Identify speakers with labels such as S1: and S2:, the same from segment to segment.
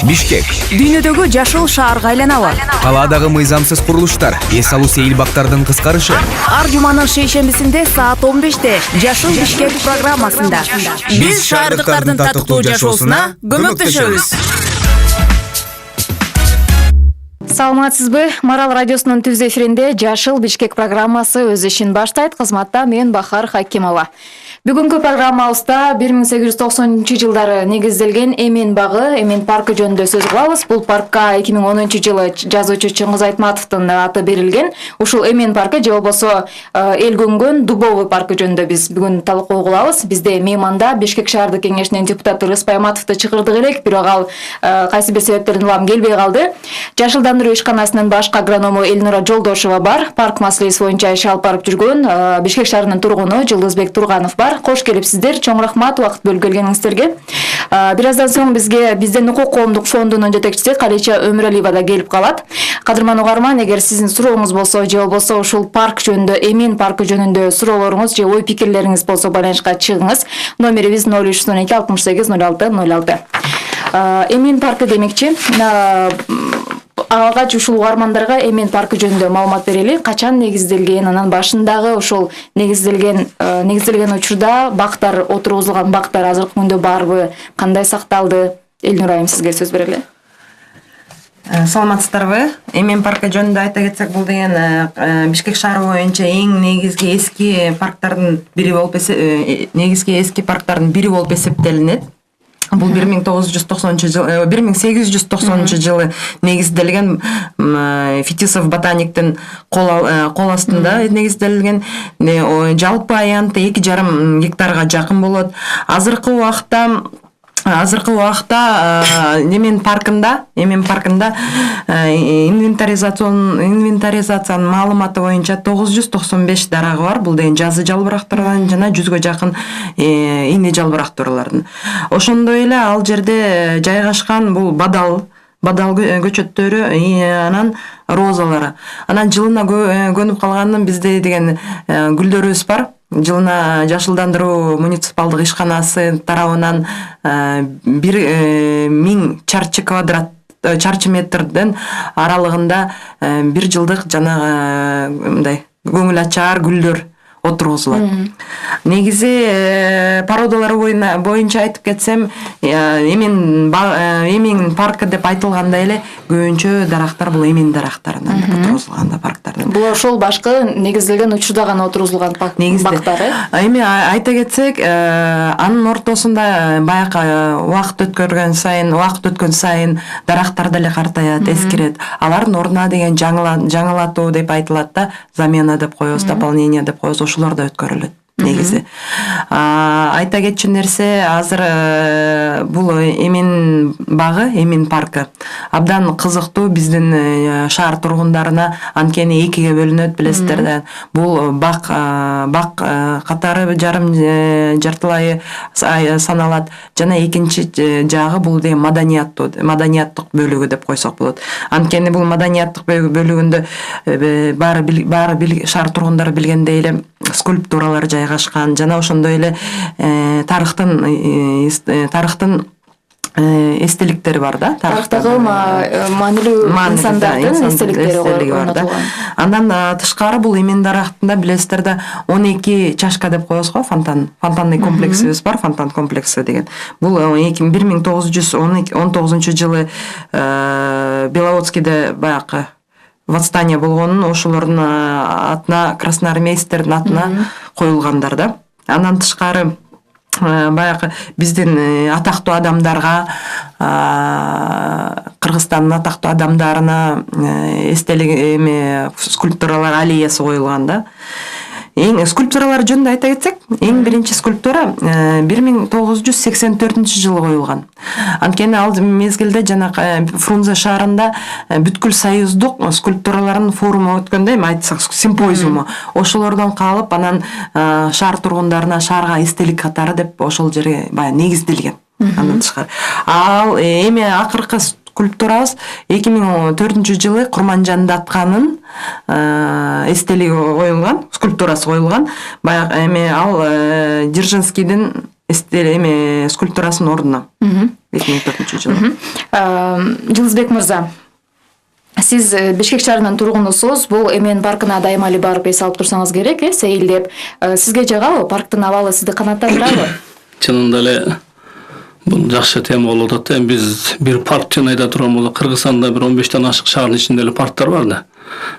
S1: Бишкек.
S2: Дүйнөдөгү жашыл шаарга айланабы?
S1: Калаадагы мыйзамсыз курулуштар, эс алуу сейил бактардын кыскарышы.
S2: Ар жуманын шейшембисинде саат 15-те Жашыл Бишкек программасында биз шаардыктардын татыктуу жашоосуна көмөктөшөбүз. Саламатсызбы? Марал радиосунун түз эфиринде Жашыл Бишкек программасы өз ишин баштайт. Кызматта мен Бахар Хакимова. Бүгүнкү программабызда 1890-жылдары негизделген Эмен багы, Эмен паркы жөнүндө сөз кылабыз. Бул паркка 2010-жылы жазуучу Чыңгыз Айтматовдун аты берилген. Ушул Эмен паркы же болбосо Элгөнгөн Дубовый паркы жөнүндө биз бүгүн талкуу кылабыз. Бизде мейманда Бишкек шаардык кеңешинин депутаты Рыспай Аматовду чакырдык элек, бирок ал кайсы бир себептерден улам келбей калды. Жашылдандыруу ишканасынын баш агроному Элнура Жолдошова бар. Парк маселеси боюнча иш алып барып жүргөн Бишкек шаарынын тургуну Жылдызбек Турганов бар. Кош келипсиздер. Чоң рахмат убакыт бөлүп келгениңиздерге. Бир аздан соң бизден укук коомдук фондунун жетекчиси Калича Өмүралиева да келип калат. Кадырман угарман, эгер сиздин сурооңуз болсо же болбосо ушул парк жөнүндө, Эмен паркы жөнүндө суроолоруңуз же ой пикирлериңиз болсо байланышка чыгыңыз. Номерибиз 0312 68 06 06. Эмен паркы демекчи, алгач ушул угармандарга Эмен паркы жөнүндө маалымат берели. Качан негизделген, анан башындагы ушул негизделген учурда бактар отургузулган бактар азыркы күндө барбы, кандай сакталды? Элнура айым, сизге сөз берели.
S3: Саламатсыздарбы? Эмен паркы жөнүндө айта кетсек, бул деген Бишкек шаары боюнча эң негизги эски парктардын бири болуп эсептелинет. Бул 1890 жылы негизделген Фетисов ботаниктин кол астында негизделген. Жалпы аянты 2,5 гектарга жакын болот. Азыркы убакта Эмен паркында инвентаризациянын маалыматы боюнча 995 дарагы бар. Бул деген жазы жалбырактардан жана 100гө жакын ийне жалбырактарлардын. Ошондой эле ал жерде жайгашкан бул бадал көчөттөрү, анан розалары. Анан жылына көнүп калганын бизде деген гүлдөрүбүз бар. Жылына жашылдандыруу муниципалдык ишканасы тарабынан 1000 чарчы метрден аралыгында 1 жылдык жана мындай көңүл ачар гүлдөр отургузулат. Негизи породалары боюнча айтып кетсем, Эмен паркы деп айтылганда эле көбүнчө дарактар бул Эмен дарактарынан отургузулган парктардан.
S2: Бул ошол башкы негизделген учурда гана отургузулган бактары.
S3: Эми айта кетсек, анын ортосунда баягы убакыт өткөн сайын дарактар деле картаят, эскирет. Алардын ордуна деген жаңылатуу деп айтылат да, замена деп коебуз, дополнение деп коебуз, ошолор да өткөрүлөт. Негизи айта кетчү нерсе, азыр бул Эмен багы, Эмен паркы абдан кызыктуу биздин шаар тургундарына. Анткени экиге бөлүнөт, билесиздер да. Бул бак катары жартылай саналат, жана экинчи жагы бул деген маданияттык бөлүгү деп койсок болот. Анткени бул маданияттык бөлүгүндө баары шаар тургундары билгендей эле скульптуралар жайгашкан, жана ошондой эле тарыхтын эстеликтери бар да.
S2: Тарыхтагы маанилүү инсандардын эстеликтери бар да.
S3: Андан тышкары бул Эмен дарактында билесиздер да 12 чашка деп коебуз го, фонтанный комплексибиз бар, фонтан комплекси деген. Бул 1919 жылы Беловодскийде баягы восстание болгонун, ошолордун атына, красноармейцтердин атына коюлгандар да. Андан тышкары баягы биздин атактуу адамдарга, Кыргызстандын атактуу адамдарына эстелик скульптуралар аллеясы коюлган да. Скульптуралар жөнүндө айта кетсек, эң биринчи скульптура 1984 жылы коюлган. Анткени ал мезгилде жана Фрунзе шаарында бүткүл союздук скульптуралардын форуму өткөндө, эми айтсак симпозиуму, ошолордон калып, анан шаар тургундарына шаарга эстелик катары деп ошол жерге баягы негизделген. Андан тышкары ал эми акыркы скульптурабыз 2004 жылы Курманжан Датканын эстелиги коюлган, скульптурасы коюлган. Баягы эми ал Дзержинскийдин эме скульптурасынын ордуна 2004-жылы.
S2: Жылызбек мырза, сиз Бишкек шаарынын тургунусуз. Бул эмен паркына дайыма эле барып эс алып турсаңыз керек, сейилдеп. Сизге жагабы? Парктын абалы сизди канааттандырабы?
S4: Чынында эле бул жакшы тема болуп атат. Эми биз бир парк жана айта турган болсок, Кыргызстанда бир 15тен ашык шаардын ичинде эле парктар бар да.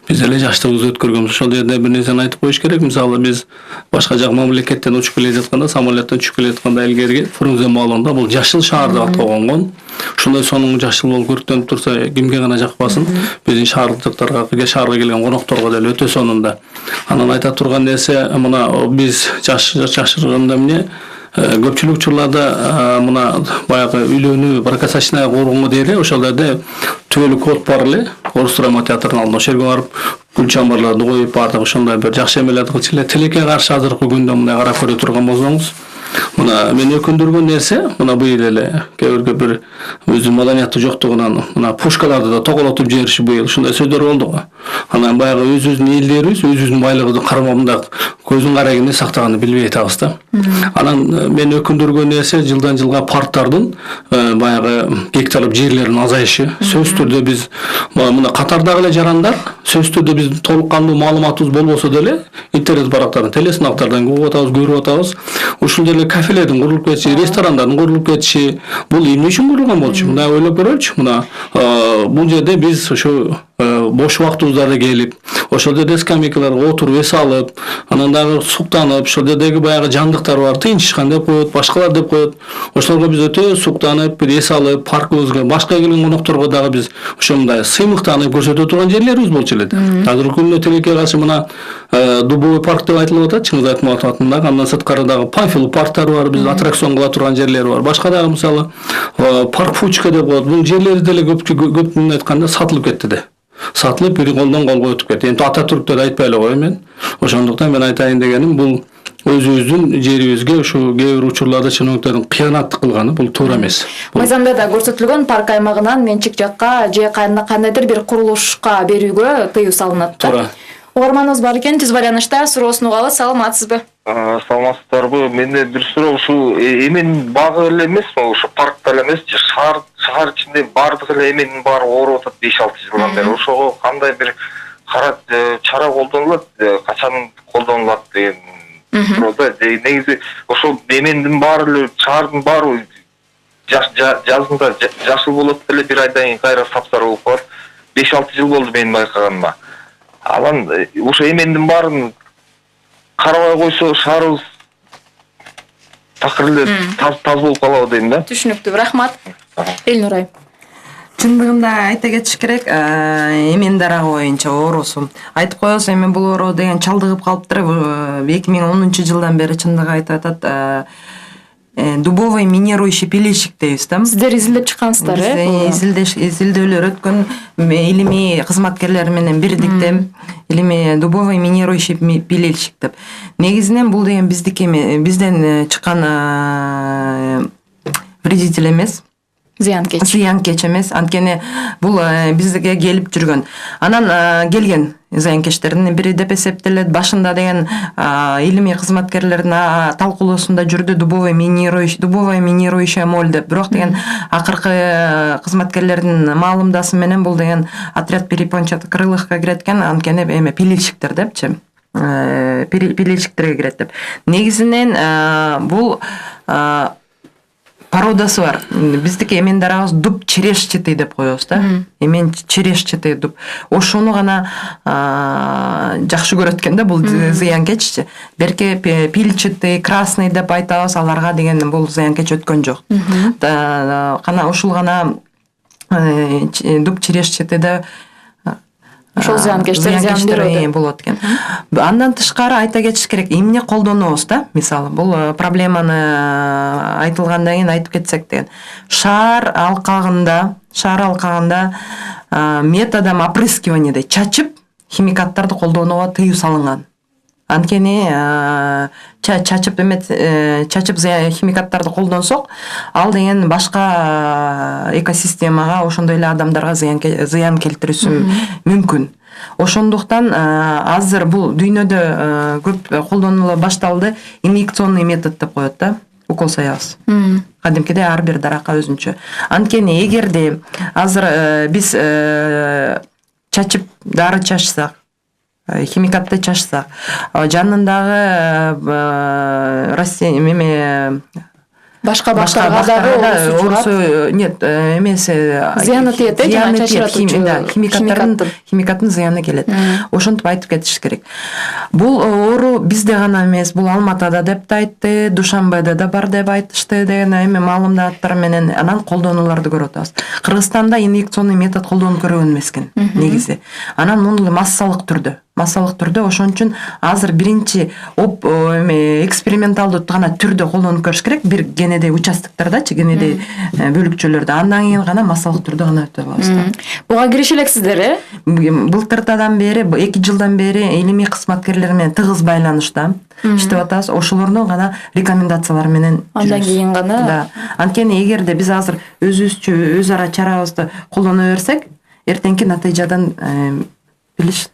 S4: Биз эле жаштыгыбызды өткөргөнбүз. Ошол жерде бир нерсени айтып коюш керек. Мисалы биз башка жак мамлекеттен учуп келе жатканда, самолеттен учуп келе жатканда илгерки Фрунзе маалында бул жашыл шаар деп аталган. Ушундай сонун жашыл болуп көрктөнүп турса, кимге гана жакпасын. Биздин шаардыктарга, шаарга келген конокторго деле өтө сонунда. Анан айта турган нерсе, мына биз жашырганда эмне көпчүлүк учурларда мына баягы үйлөнүү, бракосочная кургунга дейли, ошол жерде түбөлүк код бар эле. Орус драма театрынын алдына ошол жерге барып гүл чамбарларды коюп бардык, ошондой бир жакшы эмелерди кылчу эле. Тилекке каршы азыркы күндө мындай карап көрө турган болсоңуз, мына мен өкүндүргөн нерсе, мына быйыл эле кээ бир өзүнүн маданияты жоктугунан мына пушкаларды да тоголотуп жибериши быйыл ушундай сөздөр болду го. Анан баягы өзүбүздүн элдерибиз өзүбүздүн байлыгыбызды кармагында көзүн карайгынды сактаганды билбей атабыз да. Анан мен өкүндүргөн нерсе жылдан жылга парктардын баягы гектарлап жерлеринин азайышы. Сөзсүз түрдө биз мына катардагы эле жарандар сөзсүз түрдө биз толук кандуу маалыматыбыз болбосо деле интернет барактарын, телесынактардан көрүп атабыз. Ушул жерде кафелердин курулуп кетиши, ресторандардын курулуп кетиши, бул эмне үчүн курулган болчу? Мына ойлоп көрөлүчү. Мына бул жерде биз ошо бош убактыбызда келип, ошол жерде скамейкаларга отуруп эс алып, анан дагы суктанып, ошол жердеги баягы жандыктар бар, тынчышкан деп коет, башкалар деп коет. Ошолорго биз өтө суктанып, бир эс алып, паркыбызга, башка келген конокторго дагы биз ошондой сыймыктанып көрсөтө турган жерлерибиз болчу эле. Азыркы күндө тилекке каршы мына Дубовый парк деп айтылып атат, Чыңгыз Айтматов атындагы, андан сырткары дагы Памфилов парктары бар, биз аттракцион кыла турган жерлери бар. Башка дагы мисалы парк Фучка деп коет. Бул жерлер деле көптүн айтканда сатылып кетти да. Сатылып бир колдон колго өтүп кетти. Эми Ататүрктөр айтпай эле кой мен. Ошондуктан мен айтайын дегеним, бул өзүбүздүн жерибизге ушу кээ бир учурларда чиновниктердин кыянат кылганы бул туура эмес.
S2: Мыйзамда да көрсөтүлгөн парк аймагынан менчик жакка же кандайдыр бир курулушка берүүгө тыюу салынат да.
S4: Туура.
S2: Угарманыбыз бар экен, түз байланышта суроосун угалы. Саламатсызбы?
S5: Саламатсыздарбы? Менде бир суроо, ушу эменин багы эле эмеспи, ушу паркта эле эмес, шаар ичинде бардык эле эменин баары ооруп атат 5-6 жылдан бери. Ошого кандай бир чара колдонулат, качан колдонулат деген суроо. Негизи ошол эменин баары эле, шаардын баары жазында жашыл болот эле, бир айдан кийин кайра сапсары болуп калат. 5-6 жыл болду менин байкаганыма. Анан ошо эмендин баарын карабай койсо шаарыбыз такыр эле таз болуп калабы дейм да.
S2: Түшүнүктүү, рахмат. Элнур айым.
S3: Чындыгында айта кетиш керек, эмен дарагы боюнча оорусу. Айтып коебуз, эми бул оору деген чалдыгып калыптыр. 2010-жылдан бери чындыгы айтып атат. Дубовый минирующий пилильщик дейбиз да.
S2: Сиздер изилдеп чыккансыздар,
S3: изилдөөлөр өткөн илимий кызматкерлер менен бирдикте илимий дубовый минирующий пилильщик деп. Негизинен бул деген бизден чыккан вредитель эмес. Зыянкеч эмес. Анткени бул бизге келип жүргөн. Анан келген зыянкечтердин бири деп эсептелет. Башында деген илимий кызматкерлердин талкуулоосунда жүрдү дубовая минирующая моль деп. Бирок деген акыркы кызматкерлердин маалымдасы менен бул деген отряд перепончатокрылыхка кирет экен. Анткени эме пилильщиктер депчи. Пилильщиктерге кирет деп. Негизинен бул пародасы бар. Биздики эмен дарабыз дуб черешчатый деп коебуз да. Эмен черешчатый дуб. Ошону гана жакшы көрөт экен да бул зыянкеччи. Берке пильчатый, красный деп айтабыз, аларга деген бул зыянкеч өткөн жок. Кана ушул гана дуб черешчатый да
S2: ошол зыянкечтер
S3: болот экен. Андан тышкары айта кетиш керек, эмне колдонобуз да? Мисалы, бул проблеманы айтылгандан кийин айтып кетсек деген. Шаар алкагында методом опрыскивания деп чачып химикаттарды колдонууга тыюу салынган. Анткени чачып химикаттарды колдонсок, ал деген башка экосистемага, ошондой эле адамдарга зыян келтирүүсү мүмкүн. Ошондуктан азыр бул дүйнөдө көп колдонула башталды инъекционный метод деп коет да. укол саябыз. Кадимкидей ар бир даракка өзүнчө. Анткени эгерде азыр биз чачып дары чачсак, химикатты чачсак, жанындагы растение
S2: башка бактарга дагы
S3: оорусу нет эмеси
S2: зыяны тиет,
S3: химикаттын зыяны келет. Ошентип айтып кетиш керек. Бул оору бизде гана эмес, бул Алматада деп да айтты, Душанбеде да бар деп айтышты деген эми маалыматтар менен анан колдонуларды көрүп атабыз. Кыргызстанда инъекционный метод колдонуп көргөн эмес экен негизи. Анан муну массалык түрдө ошон үчүн азыр биринчи эксперименталдуу гана түрдө колдонуп көрүш керек, бир генедей участоктардачы, генедей бөлүкчөлөрдө, андан кийин гана массалык түрдө гана өтө алабыз.
S2: Буга кирише элексиздер,
S3: Былтыртадан бери, 2 жылдан бери илимий кызматкерлер менен тыгыз байланышта иштеп атабыз. Ошолордун гана рекомендациялары менен
S2: андан кийин гана.
S3: Да. Анткени эгерде биз азыр өзүбүзчө өз ара чарабызды колдоно берсек, эртеңки натыйжадан билиш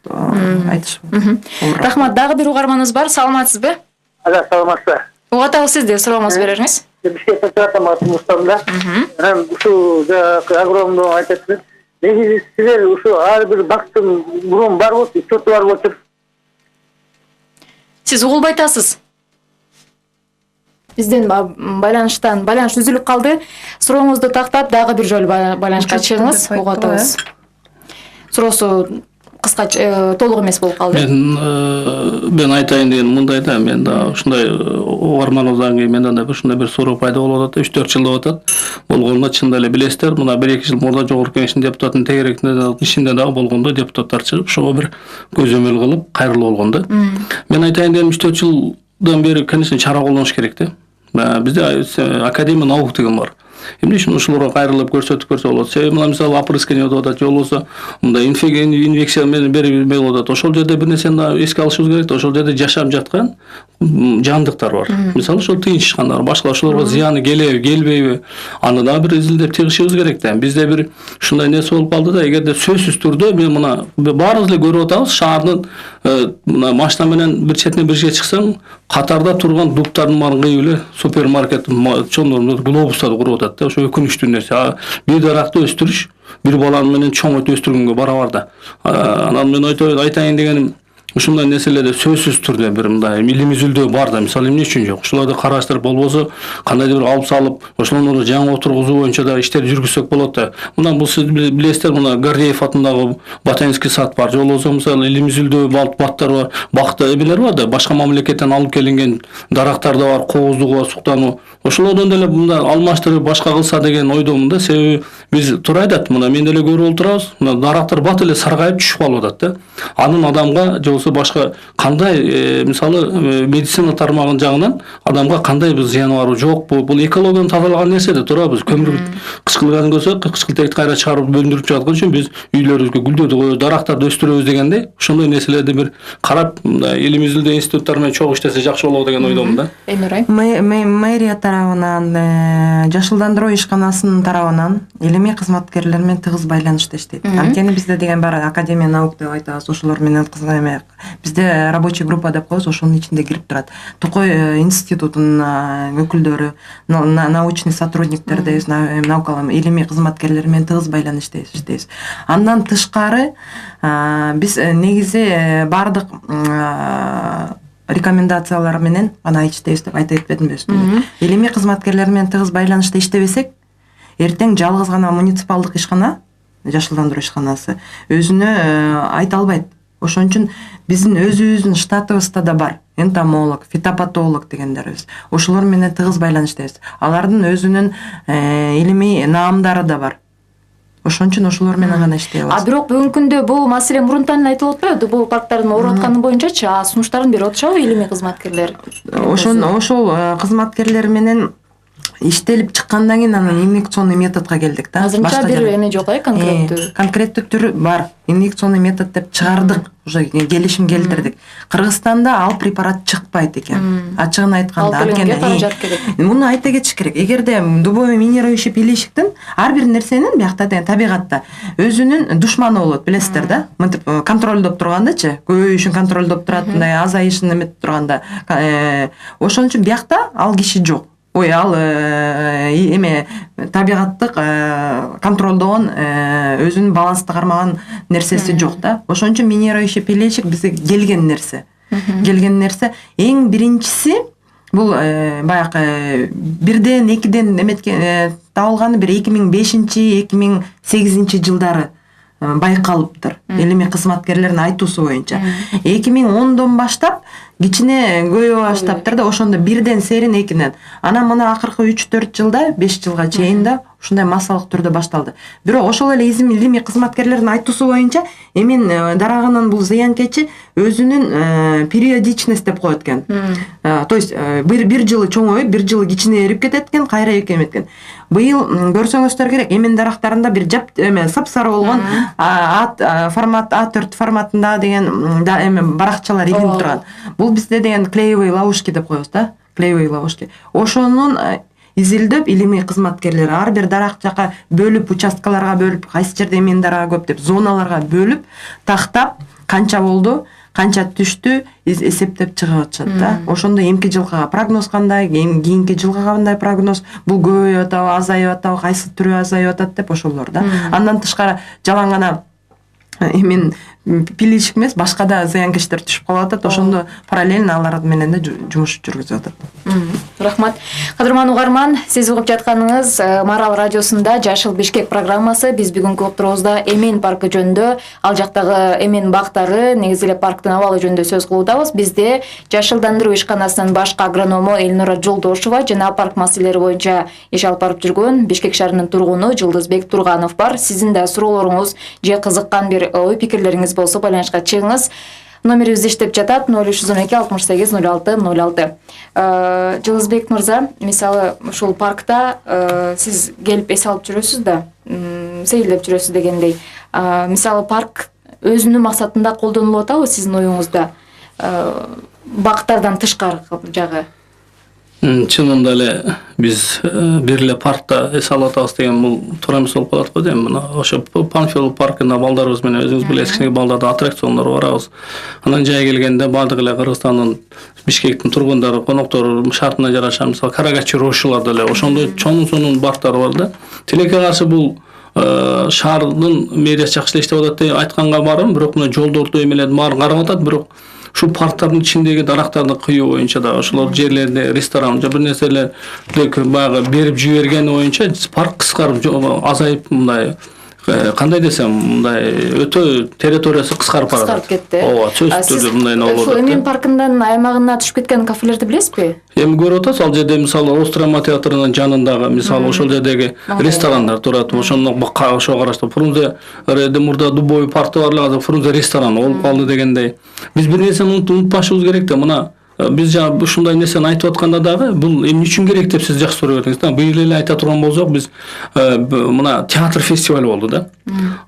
S3: айтыш.
S2: Рахмат. Дагы бир угарманыбыз бар. Саламатсызбы?
S6: Саламатсызбы.
S2: Угатабыз сизди, сурооңузду бериңиз.
S6: Бишкекте турам Мустамда. Анан ушу агрономду айтасыз. Негизи силер ушу ар бир бактын мурун бар болчу, учету бар болчу.
S2: Сиз угулбай атасыз. Бизден байланыш үзүлүп калды. Сурооңузду тактап дагы бир жолу байланышка чыгыңыз, угатабыз. Суроосу кыскача толук эмес болуп калды.
S4: Мен айтайын деген мындай да, мен да ушундай угарманыбыздан кийин менде да ушундай бир суроо пайда болуп атат. 3-4 жыл болуп атат. Болгондо чында эле билесиздер, мына 1-2 жыл мурда жогорку кеңештин депутатынын тегеректинде ишинде дагы болгондо депутаттар чыгып, ошого бир көзөмөл кылып кайрылуу болгондо. Мен айтайын дегеним 3-4 жылдан бери, конечно, чара колдонуш керек да. Бизде Академия наук деген бар. Эмне үчүн ушуларга кайрылып көрсөтүп көрсө болот. Себеби мына мисалы опрыскивание өтүп атат, же болбосо мындай инфекция менен берип болуп атат. Ошол жерде бир нерсени эске алышыбыз керек да, ошол жерде жашап жаткан жандыктар бар. Мисалы ошол тыйынчышкандар, башка ошолорго зыяны келеби, келбейби, аны да бир изилдеп тыгышыбыз керек да. Бизде бир ушундай нерсе болуп калды да, эгерде сөзсүз түрдө мен мына баарыбыз эле көрүп атабыз, шаардын мына машина менен бир четине бир жерге чыксаң, катарда турган дуктардын баарын кыйып эле супермаркет чоңдор глобустарды куруп атат да. Ошо өкүнүчтүү нерсе. Бир даракты өстүрүш бир баланы менен чоң өстүргөнгө барабар да. Анан мен айтайын дегеним, ушундай нерселерде сөзсүз түрдө бир мындай илимий изилдөө бар да. Мисалы эмне үчүн жок? Ушуларды караштырып болбосо кандайдыр бир алып салып, ошолорду жаңы отургузуу боюнча да иштер жүргүзсөк болот да. Мындан бул сиз билесиздер, мына Гордеев атындагы ботанический сад бар, же болбосо мисалы илимий изилдөө баттар бар, бакта эмелер бар да, башка мамлекеттен алып келинген дарактар да бар, кооздугу бар, суктануу. Ошолордон деле мында алмаштырып башка кылса деген ойдомун да. Себеби биз туура айтат, мына мен деле көрүп отурабыз, мына дарактар бат эле саргайып түшүп калып атат да. Анын адамга же болбосо башка кандай мисалы медицина тармагынын жагынан адамга кандай бир зыяны барбы жокпу? Бул экологияны тазалаган нерсе да, туура. Биз көмүр кычкылганын көрсөк, кычкылтекти кайра чыгарып өндүрүп жаткан үчүн биз үйлөрүбүзгө гүлдөрдү коюп, дарактарды өстүрөбүз дегендей, ошондой нерселерди бир карап, мындай илимий изилдөө институттары менен чогуу иштесе жакшы болот деген ойдомун да.
S3: Мэрия тарабынан, жашылдандыруу ишканасынын тарабынан илимий кызматкерлер менен тыгыз байланышта иштейт. Анткени бизде деген бар, Академия наук деп айтабыз, ошолор менен бизде рабочий группа деп коебуз, ошонун ичинде кирип турат. Токой институтунун өкүлдөрү, научный сотрудниктер дейбиз, наукалык илимий кызматкерлер менен тыгыз байланышта иштейбиз. Андан тышкары биз негизи бардык рекомендациялар менен гана иштейбиз деп айтып кетпедимби үстүнө. Илимий кызматкерлер менен тыгыз байланышта иштебесек, эртең жалгыз гана муниципалдык ишкана, жашылдандыруу ишканасы өзүнө айта албайт. Ошон үчүн биздин өзүбүздүн штатыбызда да бар энтомолог, фитопатолог дегендерибиз. Ошолор менен тыгыз байланыштабыз. Алардын өзүнүн илимий наамдары да бар. Ошон үчүн ошолор менен гана иштей алабыз.
S2: Бирок бүгүнкү күндө бул маселе мурунтан айтылып атпайбы? Бул парктардын ооруп атканы боюнчачы сунуштарын берип атышабы илимий кызматкерлер?
S3: Ошол кызматкерлер менен иштелип чыккандан кийин анан инъекционный методго келдик да.
S2: Азырынча бир эме жок, конкреттүү.
S3: Конкреттүү түрү бар. Инъекционный метод деп чыгардык, уже келишим келтирдик. Кыргызстанда ал препарат чыкпайт экен. Ачыгын айтканда, анткени муну айта кетиш керек. Эгерде дубовый минирующий пилищиктин ар бир нерсенин биякта деген табигатта өзүнүн душманы болот, билесиздер да. Мынтип контролдоп тургандачы, көбөйүшүн контролдоп турат, мындай азайышын эметип турганда. Ошон үчүн биякта ал киши жок. ой ал эме табигаттык контролдогон өзүнүн балансты кармаган нерсеси жок да. Ошон үчүн минирующий пелечик бизге келген нерсе. Эң биринчиси бул баягы 1ден 2ден эметкен табылганы бир 2005-2008 жылдары байкалыптыр. Элими кызматкерлердин айтуусу боюнча 2010дон баштап кичине көбөйө баштаптыр да, ошондо 1ден серин 2ден. Анан мына акыркы 3-4 жылда, 5 жылга чейин да ушундай массалык түрдө башталды. Бирок ошол эле илимий кызматкерлердин айтуусу боюнча эмин дарагынан бул зыянкечи өзүнүн периодичность деп коет экен. То есть бир жылы чоңоюп, бир жылы кичинерип кетет экен, кайра эметкен экен. Быйыл көрсөңүздөр керек, эмин дарактарында бир жап сапсары болгон формат A4 форматында деген баракчалар илинип турган. Бул бизде деген клеевый ловушки деп коебуз да, клеевый ловушки. Ошонун изилдеп илимий кызматкерлер ар бир дарак жака бөлүп, участкаларга бөлүп, кайсы жерде эмин дарага көп деп зоналарга бөлүп, тактап, канча болду, канча түштү эсептеп чыгып атышат да. Ошондо эмки жылга прогноз кандай, кийинки жылга кандай прогноз, бул көбөйүп атабы, азайып атабы, кайсы түрү азайып атат деп ошолор да. Андан тышкары жалаң гана эмин пиличик эмес, башка да зыянкечтер түшүп калып атат. Ошондо параллельно алар менен да жумуш жүргүзүп атат.
S2: Рахмат. Кадырман угарман, сиз угуп жатканыңыз Марал радиосунда Жашыл Бишкек программасы. Биз бүгүнкү отурубузда Эмен паркы жөнүндө, ал жактагы эмен бактары, негизи эле парктын абалы жөнүндө сөз кылуудабыз. Бизде жашылдандыруу ишканасынын башкы агроному Элнура Жолдошова жана парк маселелери боюнча иш алып барып жүргөн Бишкек шаарынын тургуну Жылдызбек Турганов бар. Сиздин да суроолоруңуз же кызыккан бир ой пикирлериңиз болсо байланышка чыгыңыз. Номерибиз иштеп жатат 0312 68 06 06. Жылдызбек мырза, мисалы ушул паркта сиз келип эс алып жүрөсүз да, сейилдеп жүрөсүз дегендей. Мисалы парк өзүнүн максатында колдонулуп атабы сиздин оюңузда? Бактардан тышкары жагы.
S4: Чынында эле биз бир эле паркта эс алып атабыз деген бул туура эмес болуп калат го дейм. Мына ошо Панфилов паркында балдарыбыз менен өзүңүз билесиз, кичине балдарда аттракциондор барабыз. Анан жай келгенде баардык эле Кыргызстандын, Бишкектин тургундары, коноктору шартына жараша, мисалы Карагаччы рошулар деле ошондой чоң парктар бар да. Тилекке каршы бул шаардын мэриясы жакшы иштеп атат деп айтканга барам, бирок мына жолдорду эмелерди баарын карап атат, бирок şu parktардын içindeki дарактарды кыюу боюнча да ошолор жерлерде ресторан же бир нерселерди баягы берип жибергени боюнча парк кыскарып азайып, мындай кандай десем, мындай өтө территориясы кыскарып барат.
S2: Кыскарып кетти.
S4: Ооба, сөзсүз түрдө мындай болот.
S2: Ошол Эмен паркынын аймагына түшүп кеткен кафелерди билесизби?
S4: Эми көрүп атасыз, ал жерде мисалы Острема театрынын жанындагы, мисалы ошол жердеги ресторандар турат. Ошондо ошого караштуу Фрунзе мурда Дубовый паркта бар эле, азыр Фрунзе ресторан болуп калды дегендей. Биз бир нерсени унутпашыбыз керек да, мына биз жана ушундай нерсени айтып атканда дагы бул эмне үчүн керек деп сиз жакшы суроо бердиңиз да. Быйыл эле айта турган болсок, биз мына театр фестиваль болду да.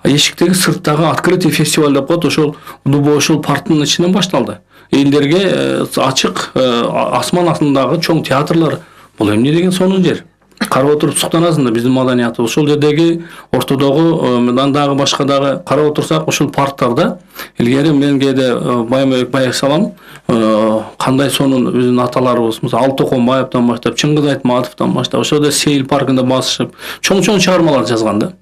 S4: Эшиктеги сырттагы открытый фестиваль деп коет, ошол ошол парктын ичинен башталды. Элдерге ачык асман астындагы чоң театрлар, бул эмне деген сонун жер. Карап отуруп суктанасың да, биздин маданиятыбыз. Ошол жердеги ортодогу, мындан дагы башка дагы карап отурсак, ошол парктарда илгери мен кээде байып салам, кандай сонун биздин аталарыбыз, мисалы Алтоконбаевден баштап, Чыңгыз Айтматовдон баштап, ошол жерде Сейил паркында басышып, чоң чыгармалар жазган да.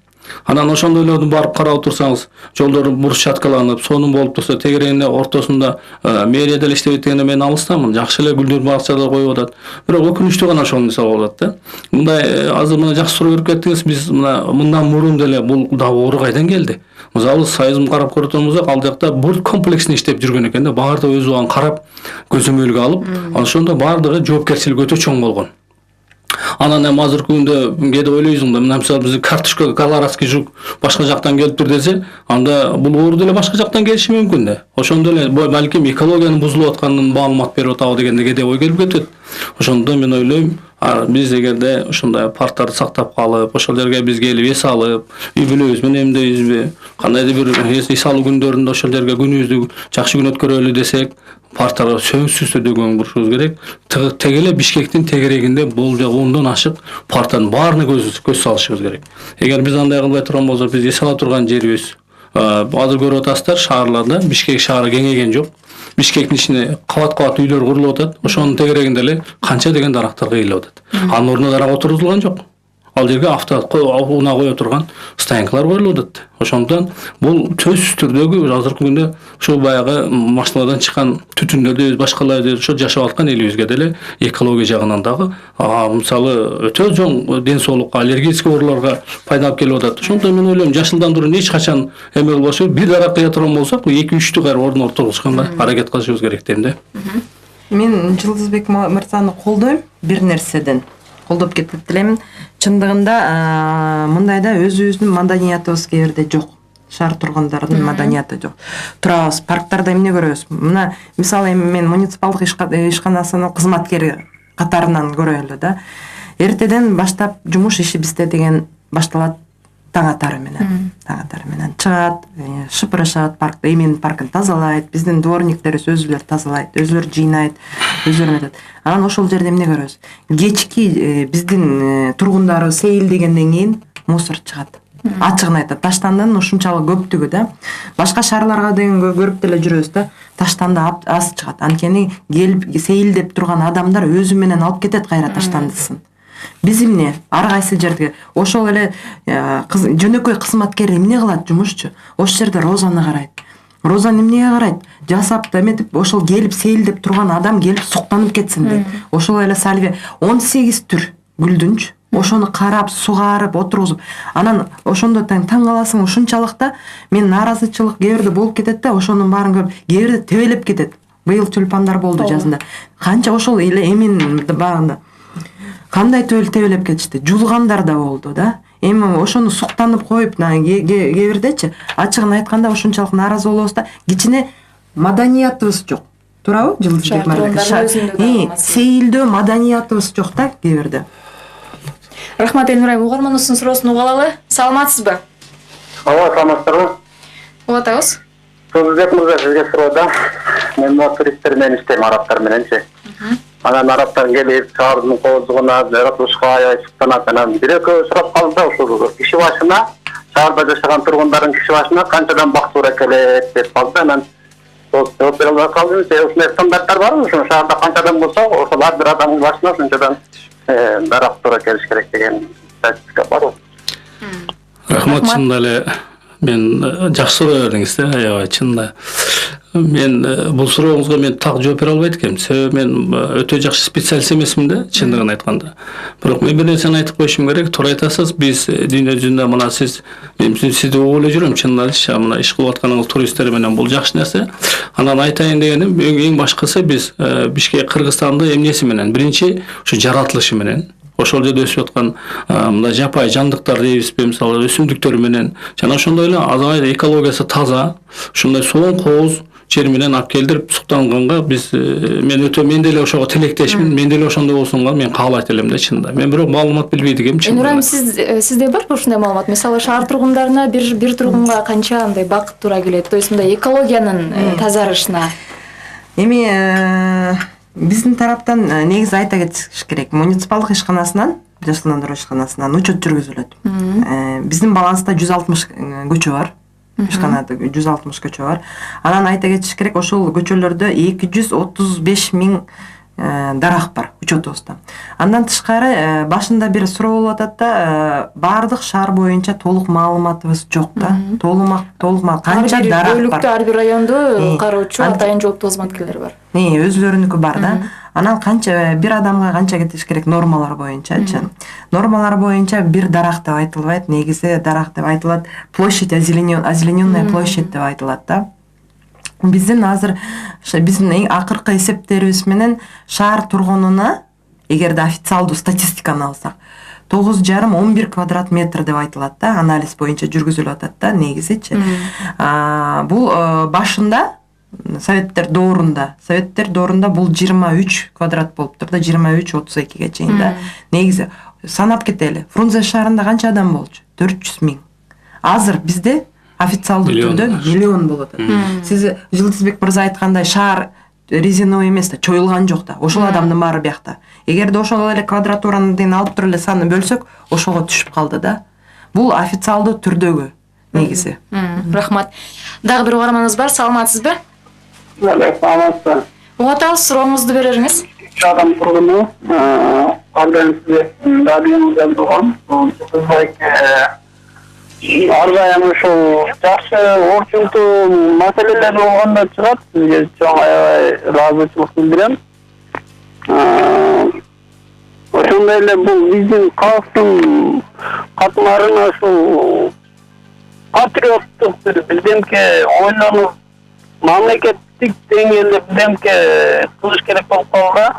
S4: Анан ошондойлорду барып карап отурсаңыз, жолдор брусчаткаланып, сонун болуп турса, тегерегинде ортосунда мэрия деле иштебейт дегенде мен алыстамын. Жакшы эле гүлдөр бакчада коюп атат. Бирок өкүнүчтүү гана ошол нерсе болуп атат да. Мындай азыр мына жакшы суроо берип кеттиңиз, биз мындан мурун деле бул дагы оору кайдан келди? Мисалы Союзун карап көрүп турмузак, ал жакта бул комплексин иштеп жүргөн экен да, баардыгы өз убагын карап, көзөмөлгө алып, ошондо баардыгы жоопкерчилик өтө чоң болгон. Анан эми азыркы күндө кээде ойлойсуң да, мына мисалы биз картошка колорадский жук башка жактан келиптир десе, анда бул оору деле башка жактан келиши мүмкүн да. Ошондо эле балким экологиянын бузулуп атканын маалымат берип атабы дегенде кээде ой келип кетет. Ошондо мен ойлойм, биз эгерде ушундай парктарды сактап калып, ошол жерге биз келип эс алып, үй бүлөбүз менен эмдейбизби, кандайдыр бир эс алуу күндөрүндө ошол жерге күнүбүздү жакшы күн өткөрөлү десек, парктарга сөзсүз түрдө көңүл бурушубуз керек. Теги эле Бишкектин тегерегинде бул 10дон ашык парктардын баарына көз салышыбыз керек. Эгер биз андай кылбай турган болсок, биз эс ала турган жерибиз азыр көрүп атасыздар шаарларда Бишкек шаары кеңейген жок. Бишкектин ичине кабат үйлөр курулуп атат. Ошонун тегерегинде эле канча деген дарактар кыйылып атат. Анын ордуна дарак отурулган жок. Ал жерге унаа кое турган стоянкалар коюлуп атат. Ошондон бул сөзсүз түрдөгү азыркы күндө ушул баягы машиналардан чыккан түтүндөрдү башкаларды ошо жашап аткан элибизге деле экология жагынан дагы мисалы өтө чоң ден соолукка аллергический ооруларга пайда алып келип атат. Ошондон мен ойлойм жашылдандыруу эч качан эме болбошу, бир дарак кыя турган болсок 2-3тү кайра ордуна отургузганга аракет кылышыбыз керек дейм да.
S3: Мен Жылдызбек мырзаны колдойм бир нерседен. Колдоп кетип элемин. Чындыгында мындайда өзүбүздүн маданиятыбыз кээ бирде жок. Шаар тургундардын маданияты жок. Турабыз, парктарда эмне көрөбүз? Мына мисалы мен муниципалдык ишканасынын кызматкери катарынан көрөлү да. Эртеден баштап жумуш иши бизде деген башталат таң атары менен. Таң атары менен чыгат, шыпырышат, паркты, эменин паркын тазалайт, биздин дворниктерибиз өзүлөр тазалайт, өзүлөр жыйнайт, өзүлөр этет. Анан ошол жерде эмне көрөбүз? Кечки биздин тургундарыбыз сейилдегенден кийин мусор чыгат. Ачыгын айтат, таштандын ушунчалык көптүгү да. Башка шаарларга деген көрүп деле жүрөбүз да. Таштанды аз чыгат. Анткени келип сейилдеп турган адамдар өзү менен алып кетет кайра таштандысын. Биз эмне ар кайсы жерге ошол эле жөнөкөй кызматкер эмне кылат жумушчу? Ошол жерде розаны карайт. Розаны эмнеге карайт? Жасап эметип ошол келип сейилдеп турган адам келип суктанып кетсин дейт. Ошол эле сальвия 18 түр гүлдүнчү. Ошону карап, сугарып, отургузуп, анан ошондо таң каласың ушунчалык да мен нааразычылык кээ бирде болуп кетет да, ошонун баарын көрүп, кээ бирде тебелеп кетет. Быйыл тюльпандар болду жазында. Канча ошол эле эмин баарында кандай тебелеп кетишти, жулгандар да болду да. Эми ошону суктанып коюп, кээ бирдечи ачыгын айтканда ушунчалык нааразы болобуз да, кичине маданиятыбыз жок. Туурабы? Жылдызбек мырза. Сейилдөө маданиятыбыз жок да кээ бирде.
S2: Рахмат Элнурайым, угарманыбыздын суроосун уга алалы. Саламатсызбы?
S6: Ооба, саламатсыздарбы?
S2: Угуп атабыз.
S6: Жылдызбек мырза, сизге суроо да. Мен могу туристтер менен иштейм, арабтар мененчи. Анан арабтар келип, шаардын коозугуна, жаратылышка аябай суктанат. Анан бир экөө сурап калды да, ушул киши башына, шаарда жашаган тургундардын киши башына канчадан бак туура келет деп калды. Анан жооп бере албай калдым. Ушундай стандарттар барбы? Ошо шаарда канчадан болсо, ошол ар бир адамдын башына ушунчадан дарак туура келиш керек деген статистика барбы?
S4: Рахмат, чынында эле мен жакшы суроо бердиңиз да, аябай чынында. Мен бул сурооңузга мен так жооп бере албайт экенмин. Себеби мен өтө жакшы специалист эмесмин да, чындыгын айтканда. Бирок мен бир нерсени айтып коюшум керек. Туура айтасыз, биз дүйнө жүзүндө мына мен сизди угуп эле жүрөм, чынында эле мына иш кылып атканыңыз туристтер менен бул жакшы нерсе. Анан айтайын дегеним, эң башкысы биз Бишкек Кыргызстанды эмнеси менен, биринчи ушу жаратылышы менен, ошол жерде өсүп аткан мындай жапай жандыктар дейбизби, мисалы өсүмдүктөр менен, жана ошондой эле азыр экологиясы таза, ушундай сонун кооз жер менен алып келдирип суктанганга биз мен деле ошого тилектешмин, мен деле ошондой болсунга мен каалайт элем да чынында. Мен бирок маалымат билбейт экенмин чынында.
S2: Элнурайым, сизде барбы ушундай маалымат? Мисалы шаар тургундарына бир тургунга канча андай бак туура келет? То есть мындай экологиянын тазарышына.
S3: Эми биздин тараптан негизи айта кетиш керек. Муниципалдык ишканасынан, жашылдандыруу ишканасынан учет жүргүзүлөт. Биздин баланста 160 көчө бар. Ишканада 160 көчө бар. Анан айта кетиш керек, ошол көчөлөрдө 235 000 дарак бар учетубузда. Андан тышкары башында бир суроо болуп атат да, баардык шаар боюнча толук маалыматыбыз жок да. Толук канча дарак бар.
S2: Ар бир райондо кароочу атайын жооптуу кызматкерлер бар.
S3: Өзлөрүнүкү бар да. Анан канча бир адамга канча кетиш керек нормалар боюнчачы. Нормалар боюнча бир дарак деп айтылбайт, негизи дарак деп айтылат площадь озелененная площадь деп айтылат да. Биздин азыр биздин эң акыркы эсептерибиз менен шаар тургунуна, эгерде официалдуу статистиканы алсак, 9,5-11 квадрат метр деп айтылат да, анализ боюнча жүргүзүлүп атат да, негизичи. Бул башында Советтер доорунда бул 23 квадрат болуптур да, 23-32ге чейин да. Негизи санап кетели. Фрунзе шаарында канча адам болчу? 400 000. Азыр бизде официалдуу түрдө миллион болот. Сиз Жылдызбек мырза айткандай шаар резиновый эмес да, чоюлган жок да. Ошол адамдын баары биякта. Эгерде ошол эле квадратураны алып туруп эле саны бөлсөк, ошого түшүп калды да. Бул официалдуу түрдөгү негизи.
S2: Рахмат. Дагы бир угарманыбыз бар. Саламатсызбы?
S6: Саламатсызбы.
S2: Угат алып сурооңузду бериңиз.
S6: Adam kurulu oradan size radyomuzdan doğan Ardayan şu жақсы орчунту маселелер болгондо чыгат, сизге чоң аябай ыраазычылык билдирем. Ошондой эле бул биздин калктын катмарын ушул патриоттук бир бирдемке ойлонуп мамлекеттик деңгээлде бирдемке кылыш керек болуп калды.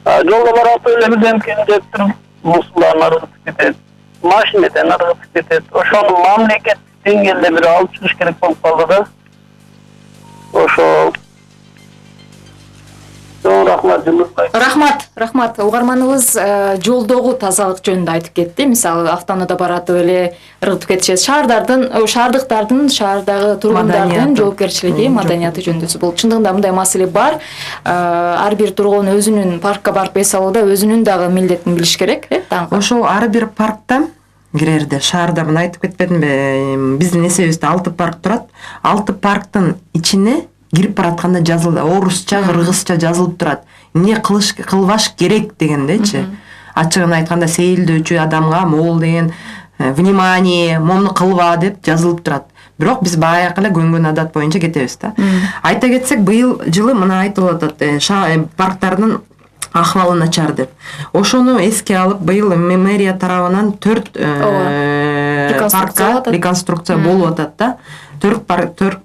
S6: Жолго барып эле бирдемке деп туруп мусулдан арып кетет. Машинеден арып кетет. Ошону мамлекет деңгээлде бир алып чыгыш керек болуп калды да. Ошо
S2: Рахмат. Угарманыбыз жолдогу тазалык жөнүндө айтып кетти. Мисалы автоунаада баратып эле ыргытып кетишет. Шаардыктардын, шаардагы тургундардын жоопкерчилиги, маданияты жөнүндө. Бул чындыгында мындай маселе бар. Ар бир тургун өзүнүн паркка барып эс алууда өзүнүн дагы милдетин билиш керек,
S3: Ошол ар бир паркта кирерде шаарда мына айтып кетпедимби? Биздин эсебибизде 6 парк турат. 6 парктын ичине кирип баратканда жазылды, орусча, кыргызча жазылып турат. Эмне кылбаш керек дегендечи. Ачыгын айтканда сейилдөөчү адамга могул деген внимание, момну кылба деп жазылып турат. Бирок биз баягы эле көнгөн адат боюнча кетебиз да. Айта кетсек, быйыл жылы мына айтылып атат, парктардын ахвалы начар деп. Ошону эске алып, быйыл мэрия тарабынан 4 паркка реконструкция болуп атат да. 4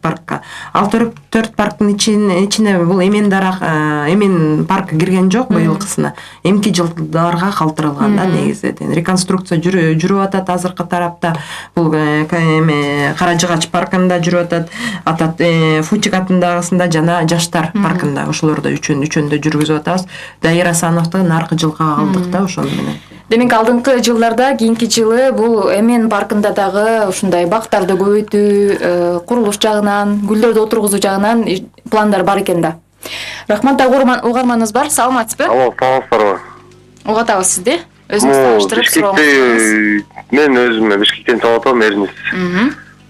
S3: паркка. Ал 4 парктын ичине бул эмен парк кирген жок быйылкысына. Эмки жылдарга калтырылган да негизи. Реконструкция жүрүп атат азыркы тарапта. Бул Каражыгач паркында жүрүп атат. Фучик атындагысында жана Жаштар паркында. Ошолордо үчөндө жүргүзүп атабыз. Дайыр Асановду наркы жылга алдык да ошону менен.
S2: Демек алдыңкы жылдарда, кийинки жылы бул эмен паркында дагы ушундай бактарды көбөйтүү, курулуш жагынан, гүлдөрдү отургузуу жагынан пландар бар экен да. Рахмат. Дагы угарманыбыз бар. Саламатсызбы?
S5: Алло, саламатсыздарбы?
S2: Угатабыз сизди. Өзүңүз тааныштырып сурооңуз.
S5: Мен өзүм Бишкектен чалып атам, Эрмис.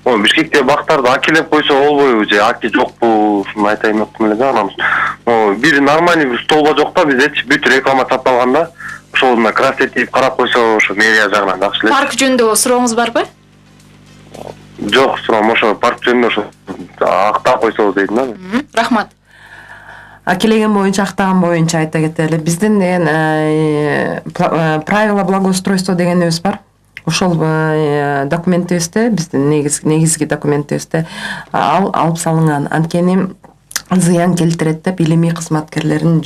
S5: Бишкекте бактарды акилеп койсо болбойбу же аки жокпу, ушуну айтайын деп эле да. Бир нормальный бир столба жок да, биздечи бүт реклама сатып алган да. Ошону красетип карап койсо, ошо мэрия жагынан жакшы эле.
S2: Парк жөнүндө сурооңуз барбы?
S5: Жок, суроом ошо парк жөнүндө ошо актап койсо дейм да.
S2: Рахмат.
S3: Акилеген боюнча, актаган боюнча айта кетели. Биздин деген правила благоустройства дегенибиз бар. Ошол документибизде, биздин негизги документибизде алып салынган. Анткени зыян келтирет деп илимий кызматкерлердин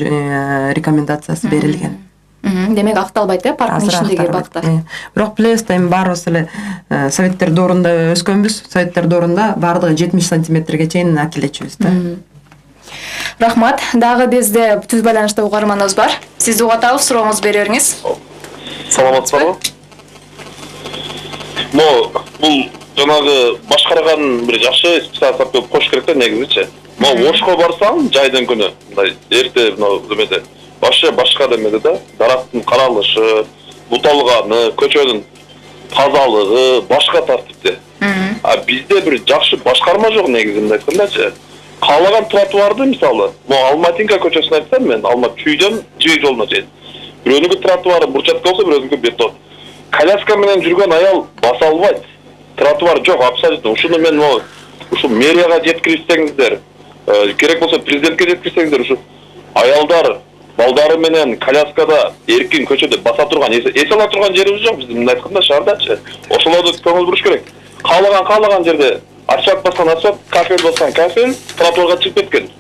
S3: рекомендациясы берилген.
S2: Демек акталбайт парктын ичиндеги бактар.
S3: Бирок билебиз да, эми баарыбыз эле Советтер доорунда өскөнбүз. Советтер доорунда баардыгы 70 сантиметрге чейин акилечүбүз да.
S2: Рахмат. Дагы бизде түз байланышта угарманыбыз бар. Сизди угатабыз, сурооңузду бере бериңиз.
S7: Саламатсыздарбы? Бул жанагы башкарган бир жакшы специалист көп кош керек да негизичи. Ошко барсаң, жайдын күнү, мындай эрте эмеде вообще башка демеде да, дарактын каралышы, буталганы, көчөнүн тазалыгы башка тартипте. Бизде бир жакшы башкарма жок негизинде айткандачы. Каалаган тротуарды, мисалы, Алматинка көчөсүн айтсам мен, Алмат Чүйдөн Жибек жолуна чейин. Бирөөнүкү тротуары бурчатка болсо, бирөөнүкү бетон. Коляска менен жүргөн аял баса албайт. Тротуар жок, абсолютно. Ушуну мен ушу мэрияга жеткирсеңиздер, керек болсо президентке жеткирсеңиздер, ушу аялдар балдары менен коляскада эркин көчөдө баса турган, эс ала турган жерибиз жок биздин, мындай айтканда шаардачы. Ошолорду көңүл буруш керек. Каалаган жерде асфальт баскан асфальт, кафель баскан кафель, тротуарга чыгып кеткен.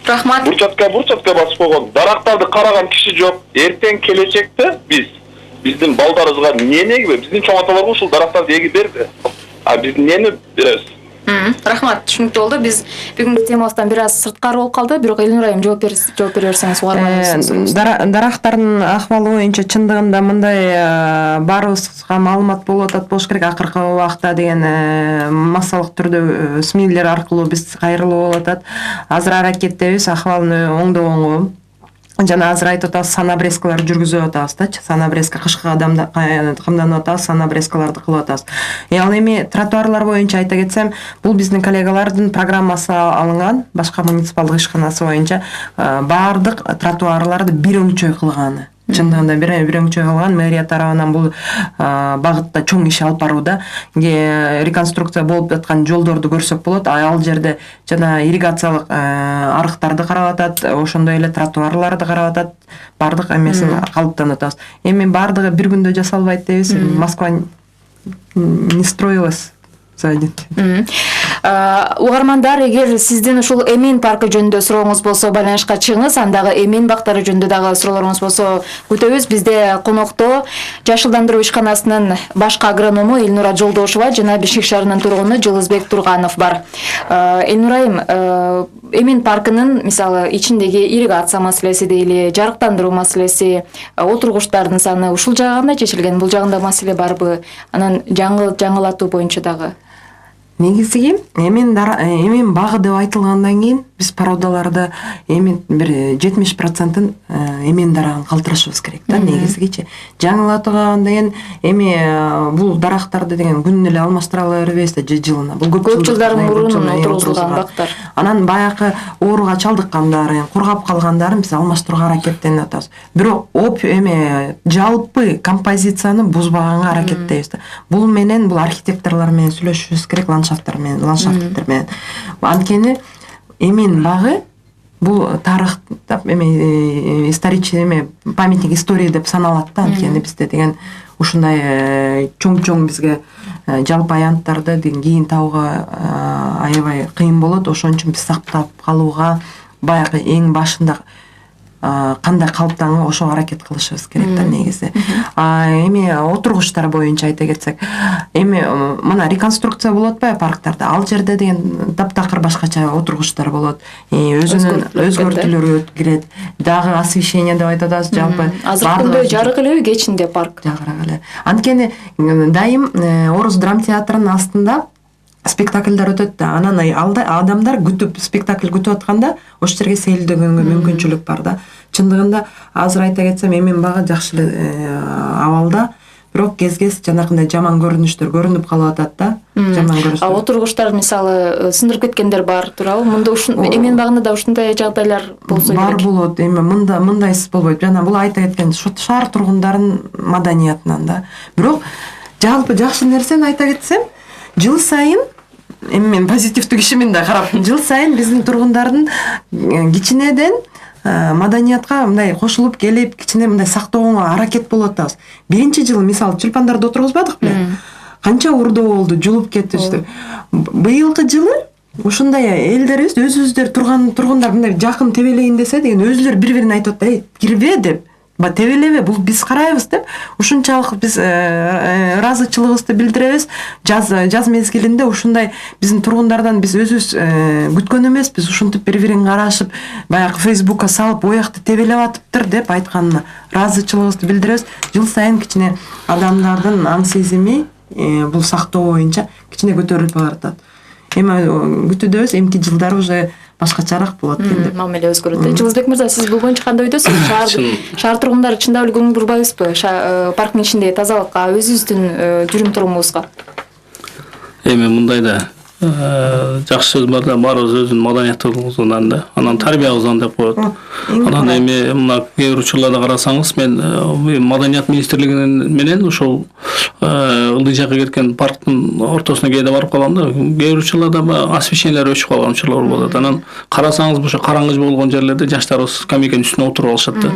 S2: Рахмат.
S7: Бурчатка басып койгон. Дарактарды караган киши жок. Эртең келечекте биздин балдарыбызга эмне эгиби? Биздин чоң аталарга ушул дарактарды эгип берди. Биз эмнени беребиз?
S2: Рахмат. Түшүнүктүү болду. Биз бүгүнкү темабыздан бир аз сырткары болуп калды, бирок Элнур айым жооп бере берсеңиз угарманыбыз.
S3: Дарактардын ахвалы боюнча чындыгында мындай баарыбызга маалымат болуп атат болуш керек. Акыркы убакта деген массалык түрдө СМИлер аркылуу биз кайрылып болуп атат. Азыр аракеттебиз ахвалын оңдогонго. жана азыр айтып атабыз санобрезкалар жүргүзүп атабыз да, санобрезка кышкы камданып атабыз, санобрезкаларды кылып атабыз. Ал эми тротуарлар боюнча айта кетсем, бул биздин коллегалардын программасы алынган, башка муниципалдык ишканасы боюнча баардык тротуарларды бир өңчөй кылганы. Чындыгында бир өңчөй кылган, мэрия тарабынан бул багытта чоң иш алып барууда. Реконструкция болуп жаткан жолдорду көрсөк болот. Ал жерде жана ирригациялык арыктарды карап атат, ошондой эле тротуарларды карап атат, баардык эмесин калыптанып атабыз. Эми баардыгы бир күндө жасалбайт дейбиз. Москва не строилась за один день.
S2: Угармандар, эгер сиздин ушул Эмин паркы жөнүндө сурооңуз болсо, байланышка чыгыңыз. Андагы Эмин бактары жөнүндө дагы суроолоруңуз болсо күтөбүз. Бизде конокто жашылдандыруу ишканасынын башкы агроному Элнура Жолдошева жана Бишкек шаарынын тургуну Жылызбек Турганов бар. Элнура айым, Эмин паркынын мисалы ичиндеги ирригация маселеси дейли, жарыктандыруу маселеси, отургучтардын саны ушул жагы кандай чечилген? Бул жагында маселе барбы? Анан жаңылатуу боюнча дагы?
S3: Негизги Эмин багы деп айтылгандан кийин биз породаларды Эмин бир 70%-ын Эмин дарагын калтырышыбыз керек да, негизгичи. Жаңылатууга деген эми бул дарактарды деген күнүнө эле алмаштыра бербейбиз да, жылына. Бул
S2: көп жылдарын мурун отургузулган бактар.
S3: Анан баягы ооруга чалдыккандарын, кургап калгандарын биз алмаштырууга аракеттенип атабыз. Бирок жалпы композицияны бузбаганга аракеттейбиз да. Бул менен бул архитекторлор менен сүйлөшүшүбүз керек, ландшафттар менен. Анткени Эмин багы бул тарых, исторический памятник истории деп саналат да. Анткени бизде деген ушундай чоң бизге жалпы аянттарды кийин табууга аябай кыйын болот. Ошон үчүн биз сактап калууга баягы эң башында кандай калыптанган ошого аракет кылышыбыз керек да, негизи. Эми отургучтар боюнча айта кетсек, эми мына реконструкция болот атпайбы парктарда? Ал жерде деген таптакыр башкача отургучтар болот. Өзүнүн өзгөртүүлөр кирет. Дагы освещение деп айтып атабыз, жалпы
S2: азыркы күндө жарык элеби, кечинде парк?
S3: Жарык эле. Анткени дайым Орус драм театрынын астында спектакльдер өтөт да, анан алда адамдар спектакль күтүп атканда ошол жерге сейилдөгөнгө мүмкүнчүлүк бар да. Чындыгында азыр айта кетсем, Эмин багы жакшы абалда, бирок кез жанакындай жаман көрүнүштөр көрүнүп калып атат да. Жаман көрүнүштөр.
S2: Отургучтар мисалы сындырып кеткендер бар туурабы? Мында Эмин багында да ушундай жагдайлар болсо керек.
S3: Бар болот. Эми мындайсыз болбойт. Жана бул айта кеткен шаар тургундарын маданиятынан да. Бирок жалпы жакшы нерсени айта кетсем, жыл сайын мен позитивдүү кишимин да карап, жыл сайын биздин тургундардын кичинеден маданиятка мындай кошулуп келип, кичине мындай сактоого аракет болуп атабыз. Биринчи жылы мисалы чулпандарды отургузбадык беле? Канча урдоо болду, жулуп кетишти. Быйылкы жылы ушундай элдерибиз өзүбүздөр тургундар мындай жакын тебелейин десе деген өзүлөр бири-бирине айтып атат, кирбе деп. Тебелебе, бул биз карайбыз деп, ушунчалык биз ыраазычылыгыбызды билдиребиз. Жаз мезгилинде ушундай биздин тургундардан биз өзүбүз күткөн эмеспиз, ушинтип бири-бирин карашып, баягы Фейсбукка салып, оякты тебелеп атыптыр деп айтканына ыраазычылыгыбызды билдиребиз. Жыл сайын кичине адамдардын аң сезими бул сактоо боюнча кичине көтөрүлүп баратат. Эми күтүүдөбүз, эмки жылдары уже башкачараак болот экен.
S2: Мамиле өзгөрөт. Жылызбек мырза, сиз бул боюнча кандай ойдосуз? Шаар тургундары чындап эле көңүл бурбайбызбы? Парктын ичиндеги тазалыкка, өзүбүздүн жүрүм турумубузга?
S4: Эми мындай да жакшы сөз бар да, баарыбыз өзүнүн маданиятыбыздан да, анан тарбиябыздан деп коет. Анан эми мына кээ бир учурларда карасаңыз, мен маданият министрлигинин менен ошол ылдый жакка кеткен парктын ортосуна кээде барып калам да, кээ бир учурларда освещениелер өчүп калган учурлар болот. Анан карасаңыз, ошо караңгы болгон жерлерде жаштарыбыз скамейканын үстүнө отуруп алышат да.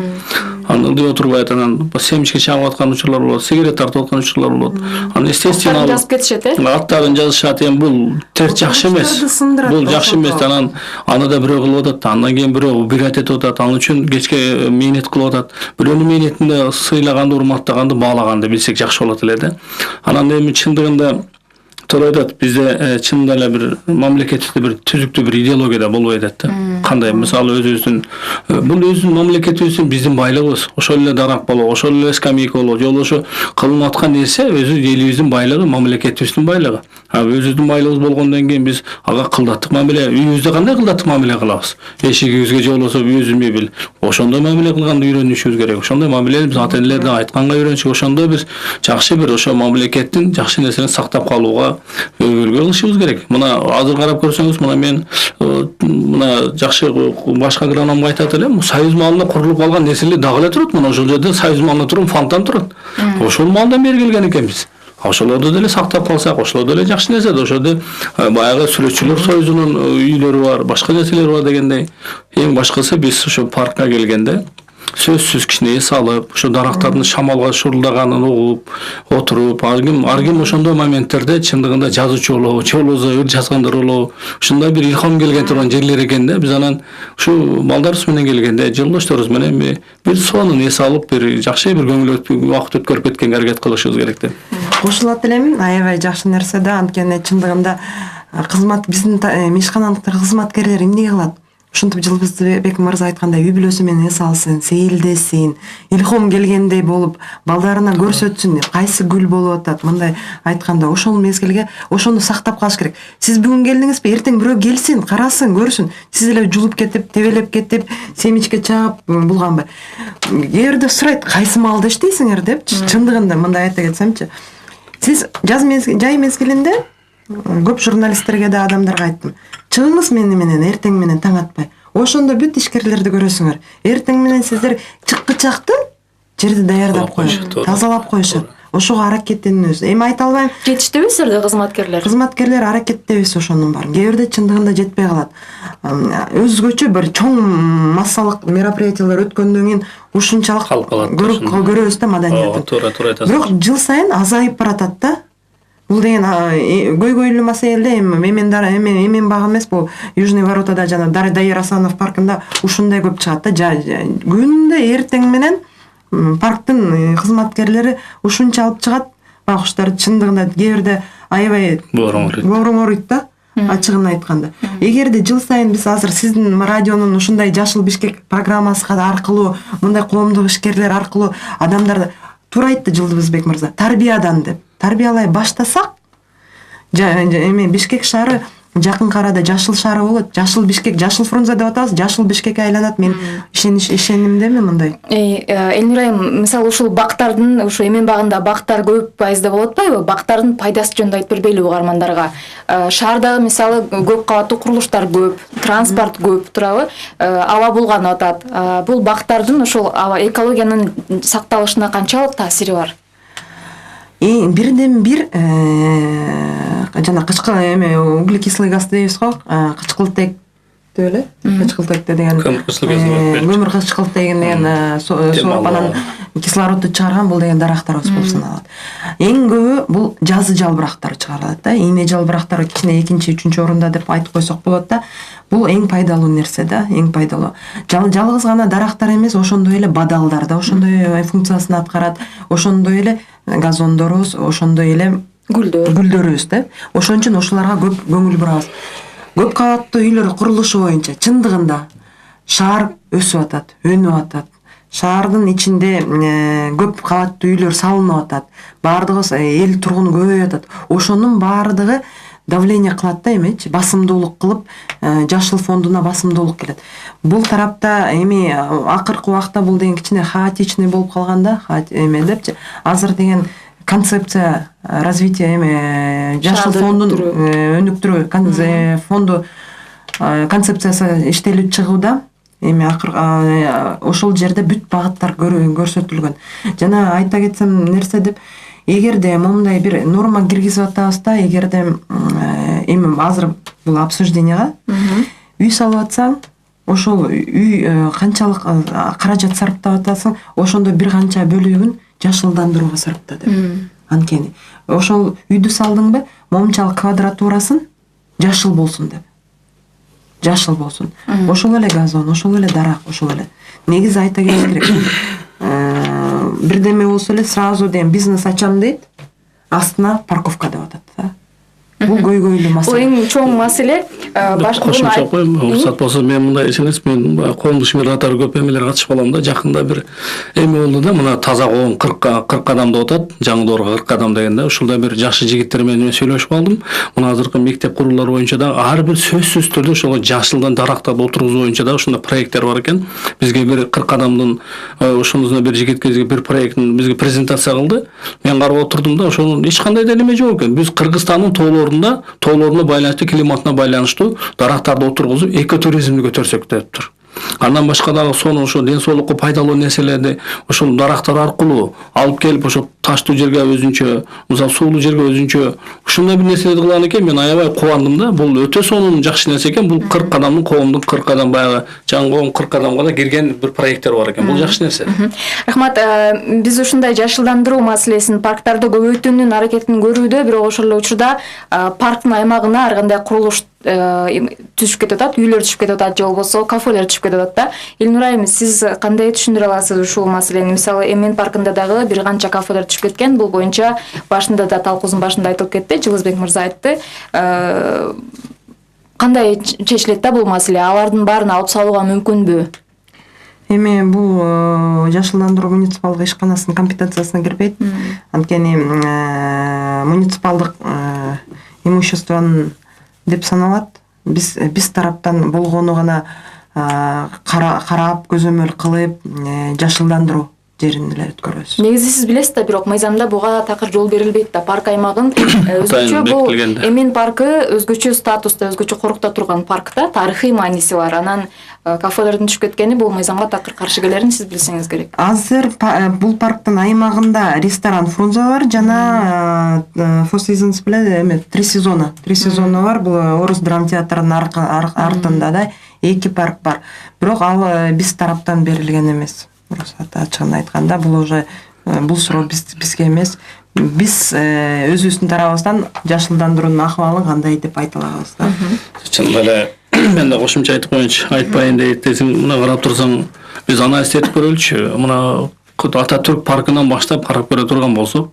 S4: Анан ылдый отурбайт, анан семечке чагып аткан учурлар болот, сигарет тартып аткан учурлар болот. Анан естественно
S2: жазып кетишет,
S4: аттарын жазышат, эми бул жакшы эмес. Бул жакшы эмес. Анан аны да бирөө кылып атат, андан кийин бирөө бират этип атат, ал үчүн кечке мээнет кылып атат. Бирөөнүн мээнетинде сыйлаганды, урматтаганды, баалаганды билсек жакшы болот эле да. Анан эми чындыгында Туура айтат. Бизде чынында эле бир мамлекетте бир түзүктүү бир идеология болбой атат да. Кандай мисалы өзүбүздүн бул өзүнүн мамлекетибиздин биздин байлыгыбыз. Ошол эле дарак болобу, ошол эле скамейка болобу, же болбосо кылынып аткан нерсе өзү элибиздин байлыгы, мамлекетибиздин байлыгы. Өзүбүздүн байлыгыбыз болгондон кийин биз ага кылдаттык мамиле, үйүбүздө кандай кылдаттык мамиле кылабыз? Эшигибизге же болбосо өзү мебел. Ошондой мамиле кылганды үйрөнүшүбүз керек. Ошондой мамилени биз ата энелерден айтканга үйрөнүшүп, ошондой бир жакшы бир ошо мамлекеттин жакшы нерсени сактап калууга өбөлгө кылышыбыз керек. Мына азыр карап көрсөңүз, мына мен мына жакшы башка агрономго айтат элем, союз маалында курулуп калган нерселер дагы эле турат. Мына ошол жерде союз маалында турган фонтан турат. Ошол маалдан бери келген экенбиз. Ошолорду деле сактап калсак, ошолор деле жакшы нерсе да. Ошондо баягы сүрөтчүлөр союзунун үйлөрү бар, башка нерселер бар дегендей. Эң башкысы биз ошо паркка келгенде сөзсүз кичине эс алып, ошо дарактардын шамалга шурулдаганын угуп, отуруп, ар ким ошондой моменттерде чындыгында жазуучу болобу, же болбосо ыр жазгандар болобу, ушундай бир илхам келген турган жерлер экен да. Биз анан ушу балдарыбыз менен келгенде, жолдошторубуз менен бир сонун эс алып, бир жакшы бир көңүл убакыт өткөрүп кеткенге аракет кылышыбыз керек деп.
S3: Кошулат элем, аябай жакшы нерсе да. Анткени чындыгында кызмат биздин мешкананын кызматкерлери эмне кылат? Ушинтип Жылбызбек мырза айткандай үй бүлөсү менен эс алсын, сейилдесин, илхом келгендей болуп, балдарына көрсөтсүн, кайсы гүл болуп атат, мындай айтканда ошол мезгилге ошону сактап калыш керек. Сиз бүгүн келдиңизби, эртең бирөө келсин, карасын, көрсүн. Сиз эле жулуп кетип, тебелеп кетип, семечке чаап булганбы. Кээ сурайт, кайсы маалда иштейсиңер деп, чындыгында мындай айта кетсемчи. Сиз жай мезгилинде көп журналисттерге да адамдарга айттым. Чыгыңыз менен эртең менен таң атпай. Ошондо бүт ишкерлерди көрөсүңөр. Эртең менен сиздер чыккычакты жерди даярдап коюшат, тазалап коюшат. Ошого аракеттенүүбүз. Эми айта албайм.
S2: Жетиштеби силерде кызматкерлер?
S3: Кызматкерлер аракеттебиз ошонун баарын. Кээ бирде чындыгында жетпей калат. Өзгөчө бир чоң массалык мероприятиялар өткөндөн кийин ушунчалык көрөбүз да маданиятын.
S4: Туура айтасыз.
S3: Бирок жыл сайын азайып баратат да. Бул деген көйгөйлүү маселе эмен багы эмес, бул Южный воротада жана Дайыр Асанов паркында ушундай көп чыгат да. Күндө эртең менен парктын кызматкерлери ушунча алып чыгат. Байкуштар чындыгында кээ бирде аябай боорум ооруйт да, ачыгын айтканда. Эгерде жыл сайын биз азыр сиздин радионун ушундай Жашыл Бишкек программасы аркылуу, мындай коомдук ишкерлер аркылуу адамдарды туура айтты Жылдыбызбек мырза, тарбиядан деп. Тарбиялай баштасак, эми Бишкек шаары жакынкы арада жашыл шаары болот. Жашыл Бишкек, Жашыл Фрунзе деп атабыз, Жашыл Бишкекке айланат. Мен ишенимдемин мындай.
S2: Элнур айым, мисалы ушул бактардын, ушу эмен багында бактар көп пайызда болот атпайбы? Бактардын пайдасы жөнүндө айтып бербейлиби угармандарга? Шаардагы мисалы көп кабаттуу курулуштар көп, транспорт көп турабы? Аба булганып атат. Бул бактардын ошол экологиянын сакталышына канчалык таасири бар?
S3: Бирден бир жана углекислый газ дейбиз го, кычкылтек деп эле, кычкылтек деген көмүр кычкылтек деген сооп анан кислородду чыгарган бул деген дарактарыбыз болуп саналат. Эң көбү бул жазы жалбырактар чыгарылат да. Ийне жалбырактар кичине экинчи, үчүнчү орунда деп айтып койсок болот да. Бул эң пайдалуу нерсе да, эң пайдалуу. Жалгыз гана дарактар эмес, ошондой эле бадалдар да ошондой функциясын аткарат. Ошондой эле газондорубуз, ошондой эле гүлдөрүбүз да. Ошон үчүн ошолорго көп көңүл бурабыз. Көп кабаттуу үйлөр курулушу боюнча чындыгында шаар өсүп атат, өнүп атат. Шаардын ичинде көп кабаттуу үйлөр салынып атат. Бардыгы эл тургуну көбөйүп атат. Ошонун бардыгы давление кылат да, эмечи, басымдуулук кылып, жашыл фондуна басымдуулук келет. Бул тарапта эми акыркы убакта бул деген кичине хаотичный болуп калган да, эме депчи. Азыр деген концепция развития жашыл фондун өнүктүрүү фонду концепциясы иштелип чыгууда. Эми ошол жерде бүт багыттар көрсөтүлгөн. Жана айта кетсем нерсе деп, эгерде момундай бир норма киргизип атабыз да, эгерде эми азыр бул обсужденияга үй салып атсаң, ошол үй канчалык каражат сарптап атасың, ошондо бир канча бөлүгүн жашылдандырууга сарпта деп. Анткени ошол үйдү салдыңбы, момунчалык квадратурасын жашыл болсун деп. Жашыл болсун. Ошол эле газон, ошол эле дарак, ошол эле. Негизи айта кетиш керек. Бирдеме болсо эле сразу деген бизнес ачам дейт, астына парковка деп атат да. Бул көйгөйлүү маселе.
S2: Эң чоң маселе
S4: Кошумча коем, уруксат болсо мен мындай эмес, мен коомдук ишмердаттары көп эмелер катышып алам да. Жакында бир эме болду да, мына таза коом 40 адамда отат, жаңы доорго 40 адам дегенде, ушулда бир жакшы жигиттер менен сүйлөшүп алдым. Мына азыркы мектеп курулары боюнча да ар бир сөзсүз түрдө ошол жашылдан дарактарды отургузуу боюнча да ушундай проекттер бар экен. Бизге бир 40 адамдын ошондой бир жигитке бир проекттин бизге презентация кылды. Мен карап отурдум да, ошонун эч кандай да неме жок экен. Биз Кыргызстандын тоолоруна байланыштуу, климатына байланыштуу дарактарды отургузуп экотуризмди көтөрсөк деп тур. Андан башка дагы сону ошо ден соолукка пайдалуу нерселерди ошол дарактар аркылуу алып келип ошо таштуу жерге өзүнчө, мисалы суулуу жерге өзүнчө ушундай бир нерселерди кылган экен. Мен аябай кубандым да. Бул өтө сонун жакшы нерсе экен. Бул 40 адамдын коомдун 40 адам баягы жаңы коом 40 адамга да кирген бир проекттер бар экен. Бул жакшы нерсе.
S2: Рахмат, биз ушундай жашылдандыруу маселесин, парктарды көбөйтүүнүн аракетин көрүүдө, бирок ошол эле учурда парктын аймагына ар кандай курулуш түшүп кетип атат, үйлөр түшүп кетип атат, же болбосо кафелер түшүп кетип атат да. Илнура айым, сиз кандай түшүндүрө аласыз ушул маселени? Мисалы, Эмен паркында дагы бир канча кафелер түшүп кеткен. Бул боюнча башында да талкуубуздун башында айтылып кетти, Жылызбек мырза айтты. Кандай чечилет да бул маселе? Алардын баарын алып салууга мүмкүнбү?
S3: Эми бул жашылдандыруу муниципалдык ишканасынын компетенциясына кирбейт. Анткени муниципалдык имуществонун деп саналат. Биз тараптан болгону гана карап, көзөмөл кылып, жашылдандыруу жерин эле өткөрөбүз.
S2: Негизи сиз билесиз да, бирок мыйзамда буга такыр жол берилбейт да. Парк аймагын өзгөчө, бул Эмен паркы өзгөчө статуста, өзгөчө корукта турган парк да, тарыхый мааниси бар. Анан кафелердин түшүп кеткени бул мыйзамга такыр каршы келерин сиз билсеңиз керек.
S3: Азыр бул парктын аймагында ресторан Фрунзе бар, жана Four Seasons биле эме 3 сезону бар. Бул Орус драма театрынын артында да 2 парк бар. Бирок ал биз тараптан берилген эмес. Ачыгын айтканда, бул уже бул суроо бизге эмес. Биз өзүбүздүн тарабыбыздан жашылдандыруунун акыбалы кандай деп айта алабыз да.
S4: Чын эле мен да кошумча айтып коеюнчу, айтпайын десең, мына карап турсаң, биз анализ этип көрөлүчү. Мына Ататүрк паркынан баштап карап көрө турган болсок,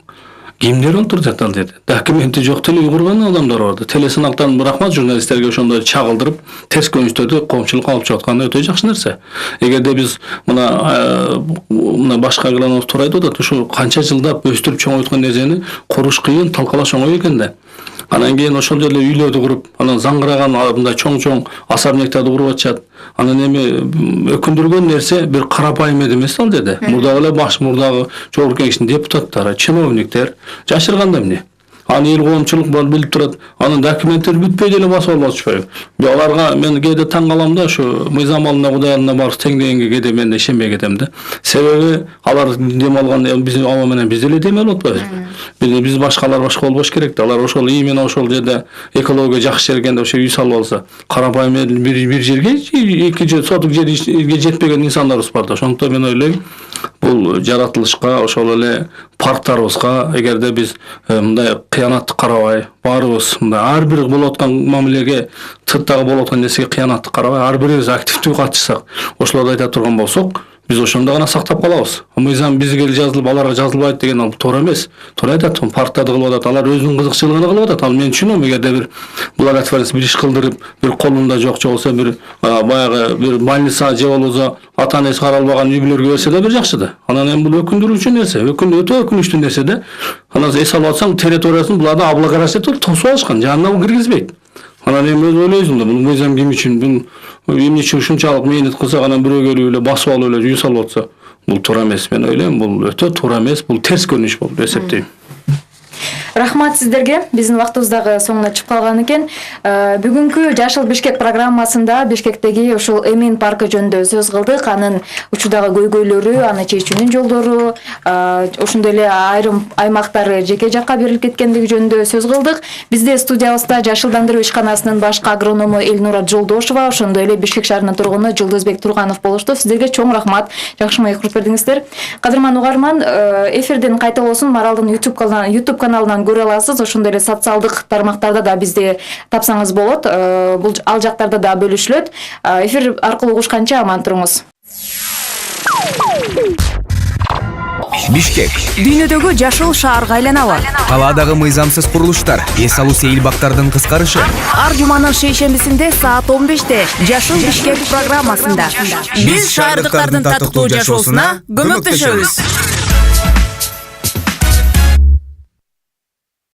S4: кимдер отуруп жатат ал жерде? Документи жок деле уйгурган адамдар бар. Телесынактан рахмат журналисттерге ошондой чагылдырып, терс көрүнүштөрдү коомчулукка алып чыгып атканы өтө жакшы нерсе. Эгерде биз мына башка Агланов туура айтып атат, ушу канча жылдап өстүрүп чоңойткон нерсени коруш кыйын, талкалаш оңой экен да. Анан кийин ошол жерде үйлөрдү куруп, анан заңгыраган мындай чоң особняктарды куруп атышат. Анан эми өкүндүргөн нерсе бир карапайым эмес ал жерде. Мурдагы эле мурдагы жогорку кеңештин депутаттары, чиновниктер жашырганда эмне? Аны эл коомчулук билип турат. Анын документтери бүтпөй деле басып алышпайбы? Аларга мен кээде таң калам да, ушу мыйзам алдында Кудай алдында барып тең дегенге кээде мен ишенбей кетем да. Себеби алар дем алган, биз ала менен биз деле дем алып атпайбыз. Биз башкалар башка болбош керек да. Алар ошол именно ошол жерде экология жакшы жерге ошо үй салып алса, карапайым бир жерге 2 сотук жерге жетпеген инсандарыбыз бар да. Ошондуктан мен ойлойм, бул жаратылышка, ошол эле парктарыбызга эгерде биз мындай кыянаттык карабай, баарыбыз мындай ар бир болуп аткан мамилеге, сырттагы болуп аткан нерсеге кыянаттык карабай, ар бирибиз активдүү катышсак, ошолорду айта турган болсок, биз ошондо гана сактап калабыз. Мыйзам бизге жазылып, аларга жазылбайт деген ал туура эмес. Туура айтат, парктарды кылып атат, алар өзүнүн кызыкчылыгына кылып атат. Ал мен түшүнөм, эгерде бир благотворительность бир иш кылдырып, бир колунда жок же болсо бир баягы бир больница же болбосо ата-энеси каралбаган үй-бүлөлөргө берсе да бир жакшы да. Анан эми бул өкүндүрүүчү нерсе, өтө өкүнүчтүү нерсе да. Анан эс алып атсаң, территориясын буларда облагородить этип тосуп алышкан, жанына киргизбейт. Анан эми өз ойлойсуң да, бул мыйзам ким үчүн, бул эмне үчүн ушунчалык менет кылсак, анан бирөө келип эле басып алып эле үй салып атса, бул туура эмес. Мен ойлойм, бул өтө туура эмес, бул терс көрүнүш болуп эсептейм.
S2: Рахмат сиздерге. Биздин вактыбыз дагы соңуна чыгып калган экен. Бүгүнкү Жашыл Бишкек программасында Бишкектеги ушул Эмен паркы жөнүндө сөз кылдык. Анын учурдагы көйгөйлөрү, аны чечүүнүн жолдору, ошондой эле айрым аймактары жеке жакка берилип кеткендиги жөнүндө сөз кылдык. Бизде студиябызда Жашылдандыруу ишканасынын башкы агроному Элнура Жолдошова, ошондой эле Бишкек шаарынын тургуну Жылдызбек Турганов болушту. Сиздерге чоң рахмат. Жакшы маек куруп бердиңиздер. Кадырман угарман, эфирден кайталоосун Маралдын YouTube каналынан көрө аласыз. Ошондой эле социалдык тармактарда да бизди тапсаңыз болот. Бул ал жактарда да бөлүшүлөт. Эфир аркылуу угушканча аман туруңуз.
S1: Бишкек.
S8: Дүйнөдөгү жашыл шаарга айланабы?
S1: Калаадагы мыйзамсыз курулуштар, эс алуу сейил бактардын кыскарышы.
S8: Ар жуманын шейшембисинде саат 15-те Жашыл Бишкек программасында. Биз шаардыктардын татыктуу жашоосуна көмөктөшөбүз.